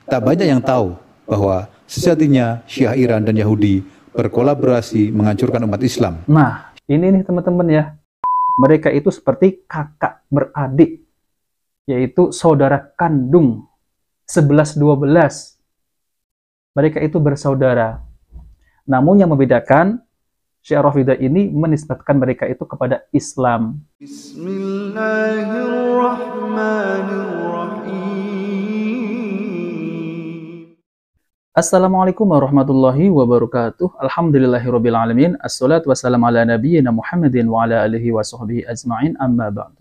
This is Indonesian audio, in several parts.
Tak banyak yang tahu bahwa sejatinya Syiah Iran dan Yahudi berkolaborasi menghancurkan umat Islam. Nah, ini nih teman-teman ya. Mereka itu seperti kakak beradik, yaitu saudara kandung 11-12. Mereka itu bersaudara. Namun yang membedakan, Syiah Rafidah ini menisbatkan mereka itu kepada Islam. Bismillahirrahmanirrahim. Assalamualaikum warahmatullahi wabarakatuh. Alhamdulillahirabbil alamin. Assalatu wassalamu ala nabiyyina Muhammadin wa ala alihi wa sahbihi ajma'in, amma ba'du.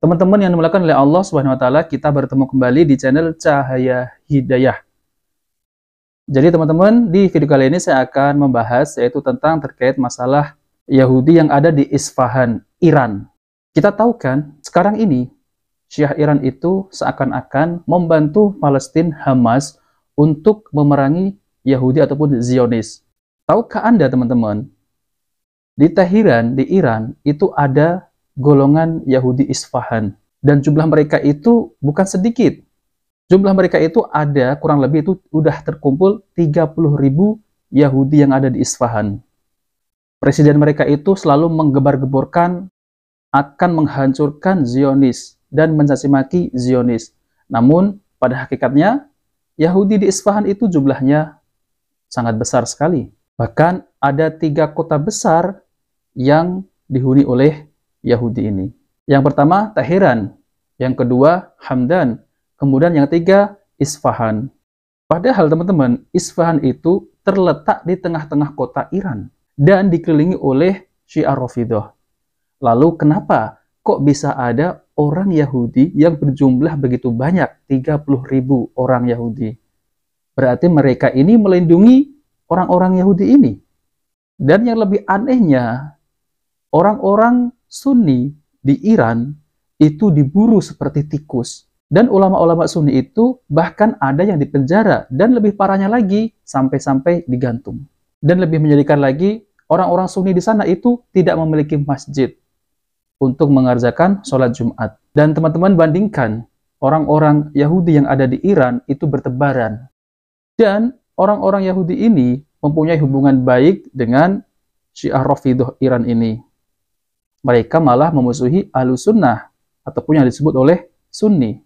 Teman-teman yang dimuliakan oleh Allah Subhanahu wa taala, kita bertemu kembali di channel Cahaya Hidayah. Jadi teman-teman, di video kali ini saya akan membahas yaitu tentang terkait masalah Yahudi yang ada di Isfahan, Iran. Kita tahu kan, sekarang ini Syiah Iran itu seakan-akan membantu Palestina Hamas untuk memerangi Yahudi ataupun Zionis. Tahukah Anda teman-teman, di Teheran, di Iran, itu ada golongan Yahudi Isfahan. Dan jumlah mereka itu bukan sedikit. Jumlah mereka itu ada kurang lebih itu udah terkumpul 30.000 Yahudi yang ada di Isfahan. Presiden mereka itu selalu menggebar-geborkan akan menghancurkan Zionis dan mencaci maki Zionis. Namun pada hakikatnya Yahudi di Isfahan itu jumlahnya sangat besar sekali. Bahkan ada 3 kota besar yang dihuni oleh Yahudi ini. Yang pertama Teheran, yang kedua Hamdan, kemudian yang ketiga Isfahan. Padahal teman-teman, Isfahan itu terletak di tengah-tengah kota Iran dan dikelilingi oleh Syiah Rafidah. Lalu kenapa kok bisa ada orang Yahudi yang berjumlah begitu banyak, 30.000 orang Yahudi? Berarti mereka ini melindungi orang-orang Yahudi ini. Dan yang lebih anehnya, orang-orang Sunni di Iran itu diburu seperti tikus. Dan ulama-ulama Sunni itu bahkan ada yang dipenjara. Dan lebih parahnya lagi, sampai-sampai digantung. Dan lebih menyedihkan lagi, orang-orang Sunni di sana itu tidak memiliki masjid untuk mengerjakan sholat Jumat. Dan teman-teman bandingkan, orang-orang Yahudi yang ada di Iran itu bertebaran. Dan orang-orang Yahudi ini mempunyai hubungan baik dengan Syiah Rafidah Iran ini. Mereka malah memusuhi Ahlussunnah, ataupun yang disebut oleh Sunni.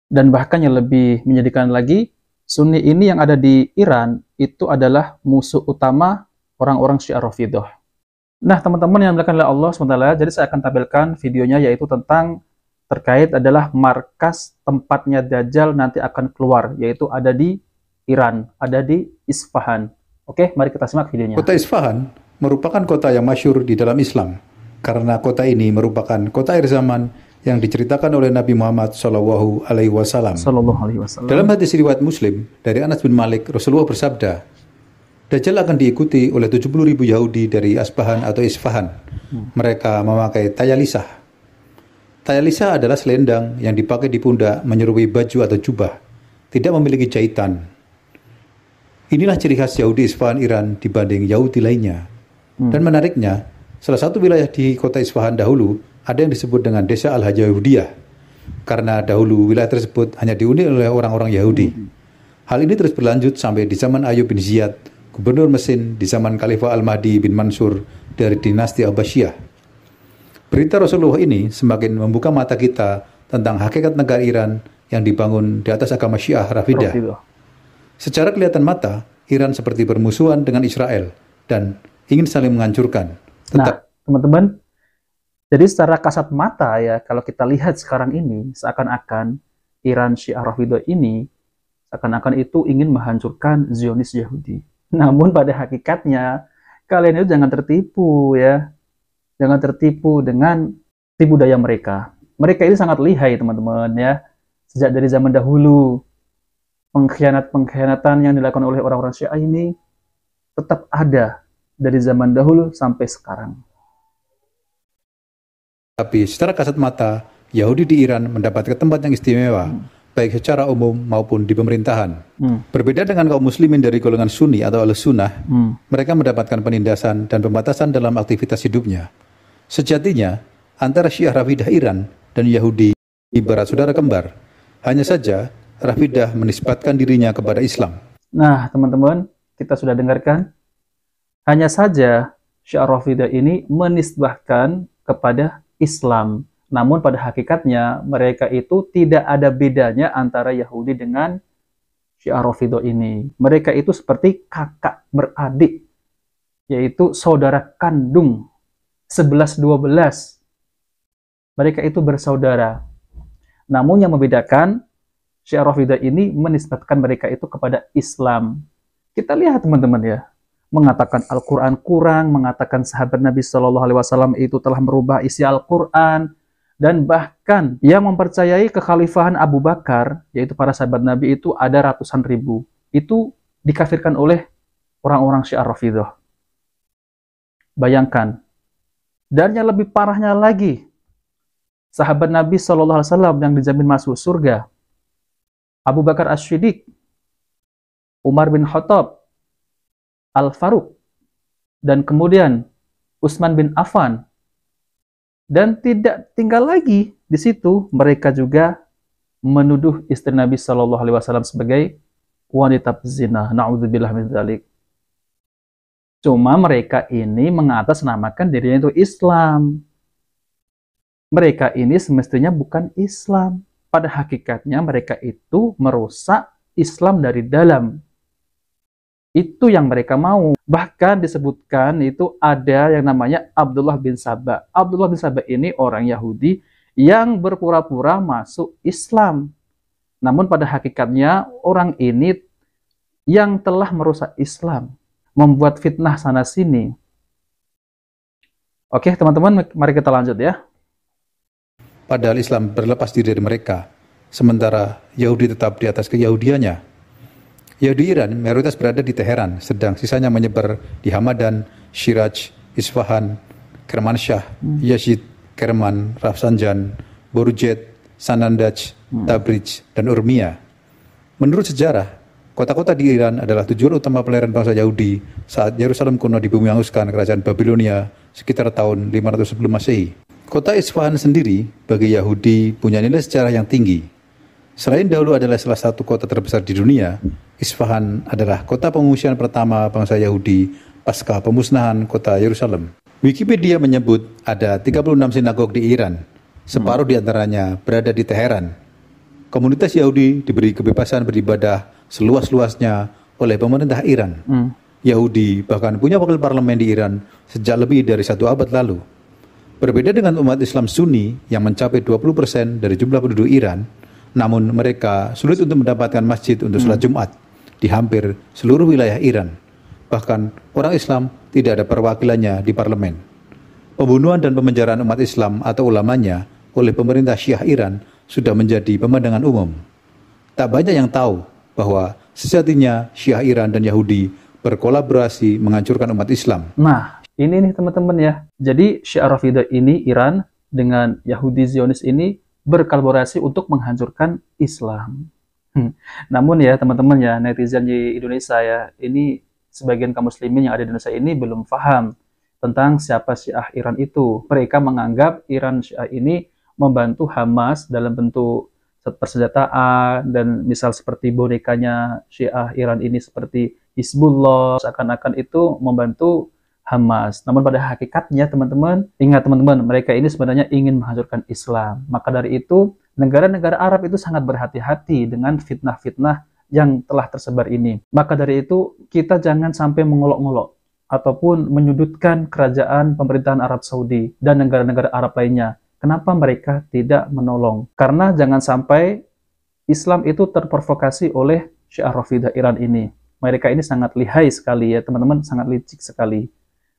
Dan bahkan yang lebih menyedihkan lagi, Sunni ini yang ada di Iran itu adalah musuh utama orang-orang Syiah Rafidah. Nah teman-teman yang dimuliakan oleh Allah SWT, jadi saya akan tampilkan videonya yaitu tentang terkait adalah markas tempatnya Dajjal nanti akan keluar, yaitu ada di Iran, ada di Isfahan. Oke, mari kita simak videonya. Kota Isfahan merupakan kota yang masyhur di dalam Islam, karena kota ini merupakan kota akhir zaman yang diceritakan oleh Nabi Muhammad SAW. Dalam hadis riwayat Muslim dari Anas bin Malik, Rasulullah bersabda, Dajjal akan diikuti oleh 70.000 Yahudi dari Asbahan atau Isfahan. Mereka memakai tayalisah. Tayalisah adalah selendang yang dipakai di pundak menyerupai baju atau jubah, tidak memiliki jahitan. Inilah ciri khas Yahudi Isfahan Iran dibanding Yahudi lainnya. Dan menariknya, salah satu wilayah di kota Isfahan dahulu ada yang disebut dengan Desa Al-Yahudiyah, karena dahulu wilayah tersebut hanya dihuni oleh orang-orang Yahudi. Hal ini terus berlanjut sampai di zaman Ayyub bin Ziyad, gubernur Mesin di zaman Khalifah Al-Mahdi bin Mansur dari dinasti Abbasiyah. Berita Rasulullah ini semakin membuka mata kita tentang hakikat negara Iran yang dibangun di atas agama Syiah Rafidah. Secara kelihatan mata, Iran seperti bermusuhan dengan Israel dan ingin saling menghancurkan. Nah, teman-teman, jadi secara kasat mata ya, kalau kita lihat sekarang ini, seakan-akan Iran Syiah Rafidah ini, seakan-akan itu ingin menghancurkan Zionis Yahudi. Namun pada hakikatnya, kalian itu jangan tertipu ya. Jangan tertipu dengan tipu daya mereka. Mereka ini sangat lihai teman-teman ya. Sejak dari zaman dahulu, pengkhianatan yang dilakukan oleh orang-orang Syiah ini tetap ada dari zaman dahulu sampai sekarang. Tapi secara kasat mata, Yahudi di Iran mendapatkan tempat yang istimewa, baik secara umum maupun di pemerintahan. Berbeda dengan kaum muslimin dari golongan Sunni atau Ahlussunnah, mereka mendapatkan penindasan dan pembatasan dalam aktivitas hidupnya. Sejatinya, antara Syiah Rafidah Iran dan Yahudi ibarat saudara kembar. Hanya saja, Rafidah menisbatkan dirinya kepada Islam. Nah, teman-teman, kita sudah dengarkan. Hanya saja Syiah Rafidah ini menisbahkan kepada Islam. Namun pada hakikatnya mereka itu tidak ada bedanya antara Yahudi dengan Syiah Rafidah ini. Mereka itu seperti kakak beradik, yaitu saudara kandung 11-12. Mereka itu bersaudara. Namun yang membedakan, Syiah Rafidah ini menisbatkan mereka itu kepada Islam. Kita lihat teman-teman ya, mengatakan Al-Quran kurang, mengatakan sahabat Nabi SAW itu telah merubah isi Al-Quran, dan bahkan yang mempercayai kekhalifahan Abu Bakar, yaitu para sahabat Nabi itu ada ratusan ribu. Itu dikafirkan oleh orang-orang Syiah Rafidah. Bayangkan. Dan yang lebih parahnya lagi, sahabat Nabi SAW yang dijamin masuk surga, Abu Bakar As-Siddiq, Umar bin Khattab, Al-Faruq, dan kemudian Utsman bin Affan. Dan tidak tinggal lagi di situ, mereka juga menuduh istri Nabi SAW sebagai wanita pezina. Na'udzubillah min dzalik. Cuma mereka ini mengatasnamakan dirinya itu Islam. Mereka ini semestinya bukan Islam. Pada hakikatnya mereka itu merusak Islam dari dalam. Itu yang mereka mau. Bahkan disebutkan itu ada yang namanya Abdullah bin Saba. Abdullah bin Saba ini orang Yahudi yang berpura-pura masuk Islam. Namun pada hakikatnya orang ini yang telah merusak Islam, membuat fitnah sana-sini. Oke teman-teman, mari kita lanjut ya. Padahal Islam berlepas diri dari mereka, sementara Yahudi tetap di atas keyahudiannya. Yahudi Iran mayoritas berada di Teheran, sedang sisanya menyebar di Hamadan, Shiraj, Isfahan, Kermanshah, Yazid, Kerman, Rafsanjan, Borujet, Sanandaj, Tabriz, dan Urmia. Menurut sejarah, kota-kota di Iran adalah tujuan utama pelayaran bangsa Yahudi saat Yerusalem kuno dibumi hanguskan kerajaan Babilonia sekitar tahun 500 sebelum Masehi. Kota Isfahan sendiri bagi Yahudi punya nilai sejarah yang tinggi. Selain dahulu adalah salah satu kota terbesar di dunia, Isfahan adalah kota pengungsian pertama bangsa Yahudi pasca pemusnahan kota Yerusalem. Wikipedia menyebut ada 36 sinagog di Iran, separuh di antaranya berada di Teheran. Komunitas Yahudi diberi kebebasan beribadah seluas-luasnya oleh pemerintah Iran. Yahudi bahkan punya wakil parlemen di Iran sejak lebih dari 1 abad lalu. Berbeda dengan umat Islam Sunni yang mencapai 20% dari jumlah penduduk Iran, namun mereka sulit untuk mendapatkan masjid untuk sholat Jumat di hampir seluruh wilayah Iran. Bahkan orang Islam tidak ada perwakilannya di parlemen. Pembunuhan dan pemenjaraan umat Islam atau ulamanya oleh pemerintah Syiah Iran sudah menjadi pemandangan umum. Tak banyak yang tahu bahwa sejatinya Syiah Iran dan Yahudi berkolaborasi menghancurkan umat Islam. Nah, ini nih teman-teman ya. Jadi Syiah Rafidah ini, Iran dengan Yahudi Zionis ini berkolaborasi untuk menghancurkan Islam. Namun ya teman-teman ya, netizen di Indonesia ya, ini sebagian kaum muslimin yang ada di Indonesia ini belum paham tentang siapa Syiah Iran itu. Mereka menganggap Iran Syiah ini membantu Hamas dalam bentuk persenjataan, dan misal seperti bonekanya Syiah Iran ini seperti Hizbullah, seakan-akan itu membantu Hamas. Namun pada hakikatnya teman-teman, ingat teman-teman, mereka ini sebenarnya ingin menghancurkan Islam. Maka dari itu, negara-negara Arab itu sangat berhati-hati dengan fitnah-fitnah yang telah tersebar ini. Maka dari itu, kita jangan sampai mengolok-ngolok ataupun menyudutkan kerajaan pemerintahan Arab Saudi dan negara-negara Arab lainnya. Kenapa mereka tidak menolong? Karena jangan sampai Islam itu terprovokasi oleh Syiah Rafidah Iran ini. Mereka ini sangat lihai sekali ya teman-teman, sangat licik sekali.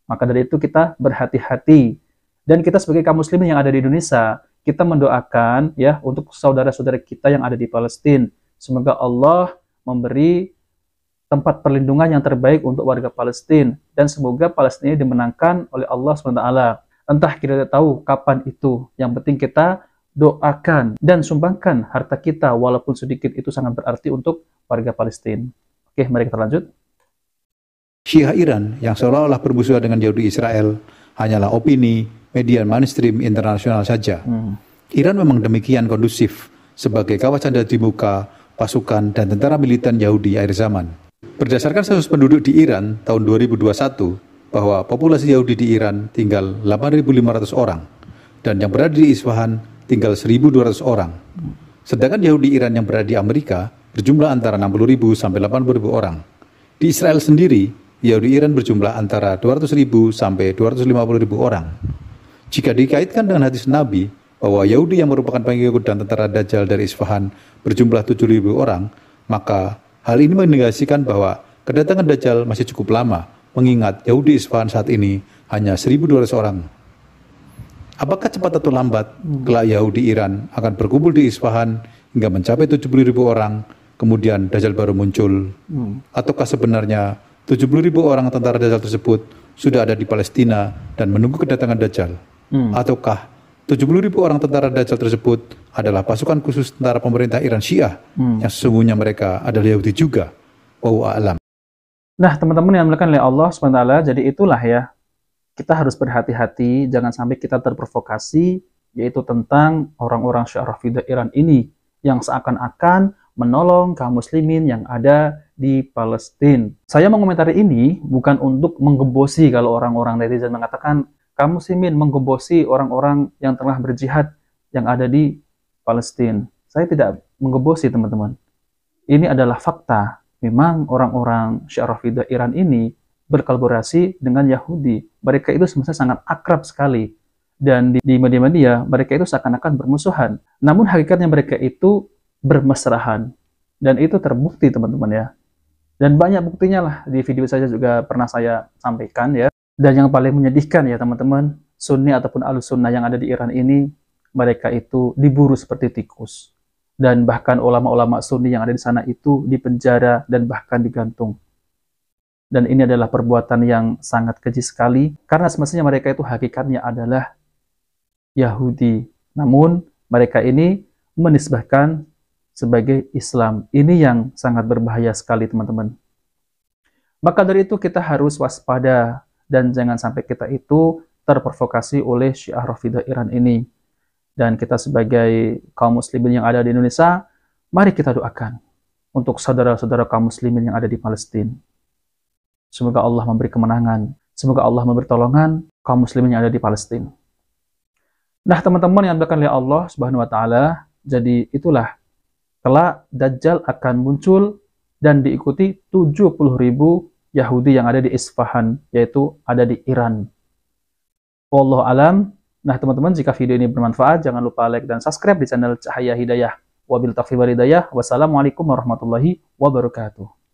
Maka dari itu kita berhati-hati. Dan kita sebagai kaum muslimin yang ada di Indonesia, kita mendoakan ya untuk saudara-saudara kita yang ada di Palestina. Semoga Allah memberi tempat perlindungan yang terbaik untuk warga Palestina. Dan semoga Palestina dimenangkan oleh Allah SWT. Entah kita tidak tahu kapan itu. Yang penting kita doakan dan sumbangkan harta kita walaupun sedikit, itu sangat berarti untuk warga Palestina. Oke, mari kita lanjut. Syiah Iran yang seolah-olah bermusuhan dengan Yahudi Israel hanyalah opini media mainstream internasional saja. Iran memang demikian kondusif sebagai kawasan dari muka pasukan, dan tentara militan Yahudi akhir zaman. Berdasarkan sensus penduduk di Iran tahun 2021, bahwa populasi Yahudi di Iran tinggal 8.500 orang, dan yang berada di Isfahan tinggal 1.200 orang. Sedangkan Yahudi Iran yang berada di Amerika berjumlah antara 60.000 sampai 80.000 orang. Di Israel sendiri, Yahudi Iran berjumlah antara 200.000 sampai 250.000 orang. Jika dikaitkan dengan hadis Nabi bahwa Yahudi yang merupakan pengikut dan tentara Dajjal dari Isfahan berjumlah 7.000 orang, maka hal ini menegasikan bahwa kedatangan Dajjal masih cukup lama, mengingat Yahudi Isfahan saat ini hanya 1.200 orang. Apakah cepat atau lambat, kelak Yahudi Iran akan berkumpul di Isfahan hingga mencapai 70.000 orang, kemudian Dajjal baru muncul? Ataukah sebenarnya 70.000 orang tentara Dajjal tersebut sudah ada di Palestina dan menunggu kedatangan Dajjal? Ataukah 70.000 orang tentara Dajjal tersebut adalah pasukan khusus tentara pemerintah Iran Syiah yang sesungguhnya mereka adalah Yahudi juga? Wallahu a'lam. Nah, teman-teman yang dimuliakan oleh Allah SWT, jadi itulah ya, kita harus berhati-hati, jangan sampai kita terprovokasi, yaitu tentang orang-orang Syiah Rafidah Iran ini, yang seakan-akan menolong kaum muslimin yang ada di Palestina. Saya mengomentari ini bukan untuk menggembosi kalau orang-orang netizen mengatakan, kaum muslimin menggembosi orang-orang yang telah berjihad yang ada di Palestina. Saya tidak menggembosi, teman-teman. Ini adalah fakta. Memang orang-orang Syiah Rafidah Iran ini berkolaborasi dengan Yahudi. Mereka itu sebenarnya sangat akrab sekali. Dan di media-media, mereka itu seakan-akan bermusuhan. Namun hakikatnya mereka itu bermesrahan. Dan itu terbukti, teman-teman ya. Dan banyak buktinya lah. Di video saya juga pernah saya sampaikan ya. Dan yang paling menyedihkan ya teman-teman, Sunni ataupun Ahlus-Sunnah yang ada di Iran ini, mereka itu diburu seperti tikus. Dan bahkan ulama-ulama Sunni yang ada di sana itu dipenjara dan bahkan digantung. Dan ini adalah perbuatan yang sangat keji sekali, karena semestinya mereka itu hakikatnya adalah Yahudi. Namun mereka ini menisbahkan sebagai Islam. Ini yang sangat berbahaya sekali, teman-teman. Maka dari itu kita harus waspada dan jangan sampai kita itu terprovokasi oleh Syiah Rafidah Iran ini. Dan kita sebagai kaum muslimin yang ada di Indonesia, mari kita doakan untuk saudara-saudara kaum muslimin yang ada di Palestina. Semoga Allah memberi kemenangan, semoga Allah memberi pertolongan kaum muslimin yang ada di Palestina. Nah, teman-teman yang dimuliakan oleh Allah Subhanahu wa taala, jadi itulah kelak Dajjal akan muncul dan diikuti 70.000 Yahudi yang ada di Isfahan, yaitu ada di Iran. Wallahu alam. Nah, teman-teman, jika video ini bermanfaat, jangan lupa like dan subscribe di channel Cahaya Hidayah. Wabil taufiq wal hidayah. Wassalamualaikum warahmatullahi wabarakatuh.